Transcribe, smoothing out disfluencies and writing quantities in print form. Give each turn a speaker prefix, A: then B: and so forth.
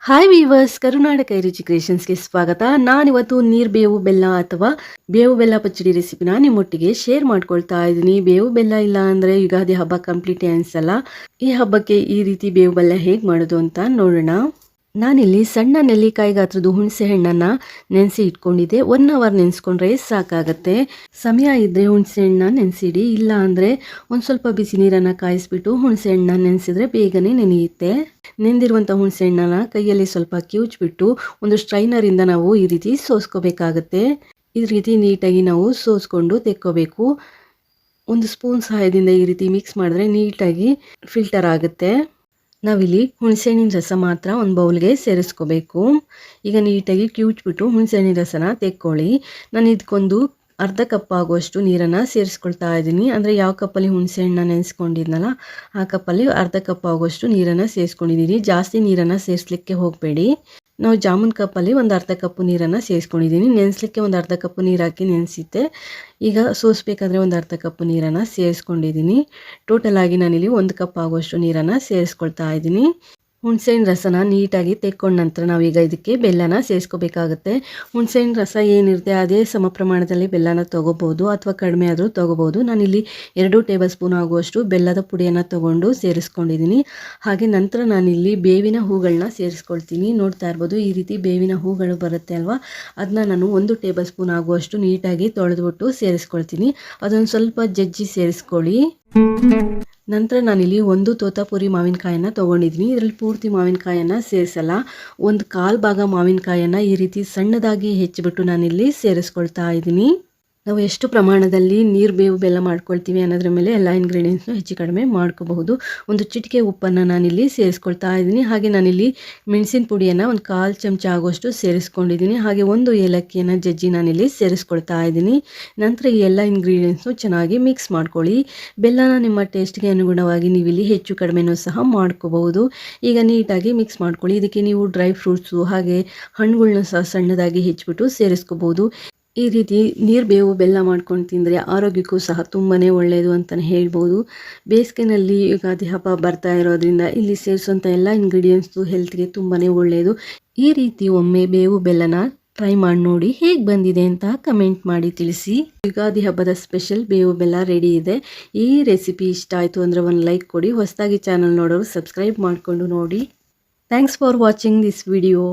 A: Hi viewers, ಕರುನಾಡ ಕೈರುಚಿ ಕ್ರಿಯೇಷನ್ಸ್ಗೆ ಸ್ವಾಗತ. ನಾನಿವತ್ತು ನೀರು ಬೇವು ಬೆಲ್ಲ ಅಥವಾ ಬೇವು ಬೆಲ್ಲ ಪಚ್ಚಡಿ ರೆಸಿಪಿನ ನಿಮ್ಮೊಟ್ಟಿಗೆ ಶೇರ್ ಮಾಡ್ಕೊಳ್ತಾ ಇದ್ದೀನಿ. ಬೇವು ಬೆಲ್ಲ ಇಲ್ಲ ಅಂದರೆ ಯುಗಾದಿ ಹಬ್ಬ ಕಂಪ್ಲೀಟ್ ಅನಿಸಲ್ಲ. ಈ ಹಬ್ಬಕ್ಕೆ ಈ ರೀತಿ ಬೇವು ಬೆಲ್ಲ ಹೇಗೆ ಮಾಡೋದು ಅಂತ ನೋಡೋಣ. ನಾನಿಲ್ಲಿ ಸಣ್ಣ ನೆಲ್ಲಿಕಾಯಿ ಗಾತ್ರದ ಹುಣಸೆ ಹಣ್ಣನ್ನು ನೆನೆಸಿ ಇಟ್ಕೊಂಡಿದ್ದೆ. 1 ಅವರ್ ನೆನೆಸ್ಕೊಂಡ್ರೆ ಸಾಕಾಗತ್ತೆ. ಸಮಯ ಇದ್ದರೆ ಹುಣಸೆ ಹಣ್ಣನ್ನ ನೆನೆಸಿಡಿ, ಇಲ್ಲ ಅಂದರೆ ಒಂದು ಸ್ವಲ್ಪ ಬಿಸಿ ನೀರನ್ನು ಕಾಯಿಸ್ಬಿಟ್ಟು ಹುಣಸೆ ಹಣ್ಣನ್ನ ನೆನೆಸಿದ್ರೆ ಬೇಗನೆ ನೆನೆಯುತ್ತೆ. ನೆಂದಿರುವಂಥ ಹುಣಸೆ ಹಣ್ಣನ್ನ ಕೈಯಲ್ಲಿ ಸ್ವಲ್ಪ ಕಿವುಚ್ಬಿಟ್ಟು ಒಂದು ಸ್ಟ್ರೈನರಿಂದ ನಾವು ಈ ರೀತಿ ಸೋಸ್ಕೋಬೇಕಾಗತ್ತೆ. ಈ ರೀತಿ ನೀಟಾಗಿ ನಾವು ಸೋಸ್ಕೊಂಡು ತೆಕ್ಕೋಬೇಕು. ಒಂದು ಸ್ಪೂನ್ ಸಹಾಯದಿಂದ ಈ ರೀತಿ ಮಿಕ್ಸ್ ಮಾಡಿದ್ರೆ ನೀಟಾಗಿ ಫಿಲ್ಟರ್ ಆಗುತ್ತೆ. ನಾವಿಲ್ಲಿ ಹುಣಸೆಹಣ್ಣಿನ ರಸ ಮಾತ್ರ ಒಂದು ಬೌಲ್ಗೆ ಸೇರಿಸ್ಕೋಬೇಕು. ಈಗ ನೀಟಾಗಿ ಕಿವುಚ್ಬಿಟ್ಟು ಹುಣಸೆಹಣ್ಣಿನ ರಸನ ತೆಕ್ಕೊಳ್ಳಿ. ನಾನು ಇದಕ್ಕೊಂದು ಅರ್ಧ ಕಪ್ ಆಗುವಷ್ಟು ನೀರನ್ನು ಸೇರಿಸ್ಕೊಳ್ತಾ ಇದ್ದೀನಿ. ಅಂದರೆ ಯಾವ ಕಪ್ಪಲ್ಲಿ ಹುಣಸೆಹಣ್ಣನ್ನ ನೆನೆಸ್ಕೊಂಡಿದ್ನಲ್ಲ ಆ ಕಪ್ಪಲ್ಲಿ ಅರ್ಧ ಕಪ್ ಆಗುವಷ್ಟು ನೀರನ್ನು ಸೇರಿಸ್ಕೊಂಡಿದ್ದೀನಿ. ಜಾಸ್ತಿ ನೀರನ್ನು ಸೇರಿಸ್ಲಿಕ್ಕೆ ಹೋಗಬೇಡಿ. ನಾವು ಜಾಮೂನ್ ಕಪ್ಪಲ್ಲಿ ಒಂದು ಅರ್ಧ ಕಪ್ಪು ನೀರನ್ನು ಸೇರಿಸ್ಕೊಂಡಿದ್ದೀನಿ. ನೆನೆಸ್ಲಿಕ್ಕೆ ಒಂದು ಅರ್ಧ ಕಪ್ಪು ನೀರು ಹಾಕಿ ನೆನೆಸಿದ್ದೆ. ಈಗ ಸೋಸಬೇಕಾದ್ರೆ ಒಂದು ಅರ್ಧ ಕಪ್ಪು ನೀರನ್ನು ಸೇರಿಸ್ಕೊಂಡಿದ್ದೀನಿ. ಟೋಟಲ್ ಆಗಿ ನಾನಿಲ್ಲಿ 1 ಕಪ್ ಆಗುವಷ್ಟು ನೀರನ್ನು ಸೇರಿಸ್ಕೊಳ್ತಾ ಇದ್ದೀನಿ. ಹುಣಸೆಹಣ್ಣು ರಸನ ನೀಟಾಗಿ ತೆಕ್ಕೊಂಡ ನಂತರ ನಾವೀಗ ಇದಕ್ಕೆ ಬೆಲ್ಲನ ಸೇರಿಸ್ಕೋಬೇಕಾಗುತ್ತೆ. ಹುಣಸೆಹಣ್ಣು ರಸ ಏನಿರುತ್ತೆ ಅದೇ ಸಮ ಪ್ರಮಾಣದಲ್ಲಿ ಬೆಲ್ಲನ ತೊಗೋಬೋದು ಅಥವಾ ಕಡಿಮೆ ಆದರೂ ತೊಗೋಬೋದು. ನಾನಿಲ್ಲಿ 2 ಟೇಬಲ್ ಸ್ಪೂನ್ ಆಗುವಷ್ಟು ಬೆಲ್ಲದ ಪುಡಿಯನ್ನು ತೊಗೊಂಡು ಸೇರಿಸ್ಕೊಂಡಿದ್ದೀನಿ. ಹಾಗೆ ನಂತರ ನಾನಿಲ್ಲಿ ಬೇವಿನ ಹೂಗಳನ್ನ ಸೇರಿಸ್ಕೊಳ್ತೀನಿ. ನೋಡ್ತಾ ಇರ್ಬೋದು, ಈ ರೀತಿ ಬೇವಿನ ಹೂಗಳು ಬರುತ್ತೆ ಅಲ್ವಾ, ಅದನ್ನ ನಾನು 1 ಟೇಬಲ್ ಸ್ಪೂನ್ ಆಗುವಷ್ಟು ನೀಟಾಗಿ ತೊಳೆದ್ಬಿಟ್ಟು ಸೇರಿಸ್ಕೊಳ್ತೀನಿ. ಅದನ್ನು ಸ್ವಲ್ಪ ಜಜ್ಜಿ ಸೇರಿಸ್ಕೊಳ್ಳಿ. ನಂತರ ನಾನಿಲ್ಲಿ 1 ತೋತಾಪುರಿ ಮಾವಿನಕಾಯನ್ನು ತೊಗೊಂಡಿದ್ದೀನಿ. ಇದರಲ್ಲಿ ಪೂರ್ತಿ ಮಾವಿನಕಾಯನ್ನು ಸೇರಿಸಲ್ಲ, 1/4 ಭಾಗ ಮಾವಿನಕಾಯನ್ನು ಈ ರೀತಿ ಸಣ್ಣದಾಗಿ ಹೆಚ್ಚಿಬಿಟ್ಟು ನಾನಿಲ್ಲಿ ಸೇರಿಸ್ಕೊಳ್ತಾ ಇದ್ದೀನಿ. ನಾವು ಎಷ್ಟು ಪ್ರಮಾಣದಲ್ಲಿ ನೀರು ಬೇವು ಬೆಲ್ಲ ಮಾಡ್ಕೊಳ್ತೀವಿ ಅನ್ನೋದ್ರ ಮೇಲೆ ಎಲ್ಲ ಇಂಗ್ರೀಡಿಯೆಂಟ್ಸ್ನು ಹೆಚ್ಚು ಕಡಿಮೆ ಮಾಡ್ಕೋಬಹುದು. ಒಂದು ಚಿಟಿಕೆ ಉಪ್ಪನ್ನು ನಾನಿಲ್ಲಿ ಸೇರಿಸ್ಕೊಳ್ತಾ ಇದ್ದೀನಿ. ಹಾಗೆ ನಾನಿಲ್ಲಿ ಮೆಣಸಿನ ಪುಡಿಯನ್ನು 1/4 ಚಮಚ ಆಗುವಷ್ಟು ಸೇರಿಸ್ಕೊಂಡಿದ್ದೀನಿ. ಹಾಗೆ 1 ಏಲಕ್ಕಿಯನ್ನು ಜಜ್ಜಿ ನಾನಿಲ್ಲಿ ಸೇರಿಸ್ಕೊಳ್ತಾ ಇದ್ದೀನಿ. ನಂತರ ಈ ಎಲ್ಲ ಇಂಗ್ರೀಡಿಯೆಂಟ್ಸ್ನು ಚೆನ್ನಾಗಿ ಮಿಕ್ಸ್ ಮಾಡ್ಕೊಳ್ಳಿ. ಬೆಲ್ಲನ ನಿಮ್ಮ ಟೇಸ್ಟ್ಗೆ ಅನುಗುಣವಾಗಿ ನೀವಿಲ್ಲಿ ಹೆಚ್ಚು ಕಡಿಮೆನೂ ಸಹ ಮಾಡ್ಕೋಬಹುದು. ಈಗ ನೀಟಾಗಿ ಮಿಕ್ಸ್ ಮಾಡ್ಕೊಳ್ಳಿ. ಇದಕ್ಕೆ ನೀವು ಡ್ರೈ ಫ್ರೂಟ್ಸು ಹಾಗೆ ಹಣ್ಣುಗಳನ್ನ ಸಹ ಸಣ್ಣದಾಗಿ ಹೆಚ್ಚಿಬಿಟ್ಟು ಸೇರಿಸ್ಕೋಬಹುದು. ಈ ರೀತಿ ನೀರು ಬೇವು ಬೆಲ್ಲ ಮಾಡ್ಕೊಂಡು ತಿಂದರೆ ಆರೋಗ್ಯಕ್ಕೂ ಸಹ ತುಂಬಾ ಒಳ್ಳೆಯದು ಅಂತಲೇ ಹೇಳ್ಬೋದು. ಬೇಸಿಗೆನಲ್ಲಿ ಯುಗಾದಿ ಹಬ್ಬ ಬರ್ತಾ ಇರೋದ್ರಿಂದ ಇಲ್ಲಿ ಸೇರಿಸುವಂಥ ಎಲ್ಲ ಇಂಗ್ರೀಡಿಯೆಂಟ್ಸು ಹೆಲ್ತ್ಗೆ ತುಂಬಾ ಒಳ್ಳೆಯದು. ಈ ರೀತಿ ಒಮ್ಮೆ ಬೇವು ಬೆಲ್ಲನ ಟ್ರೈ ಮಾಡಿ ನೋಡಿ, ಹೇಗೆ ಬಂದಿದೆ ಅಂತ ಕಮೆಂಟ್ ಮಾಡಿ ತಿಳಿಸಿ. ಯುಗಾದಿ ಹಬ್ಬದ ಸ್ಪೆಷಲ್ ಬೇವು ಬೆಲ್ಲ ರೆಡಿ ಇದೆ. ಈ ರೆಸಿಪಿ ಇಷ್ಟ ಆಯಿತು ಅಂದರೆ ಒಂದು ಲೈಕ್ ಕೊಡಿ. ಹೊಸದಾಗಿ ಚಾನಲ್ ನೋಡೋರು ಸಬ್ಸ್ಕ್ರೈಬ್ ಮಾಡಿಕೊಂಡು ನೋಡಿ. Thanks for watching this video.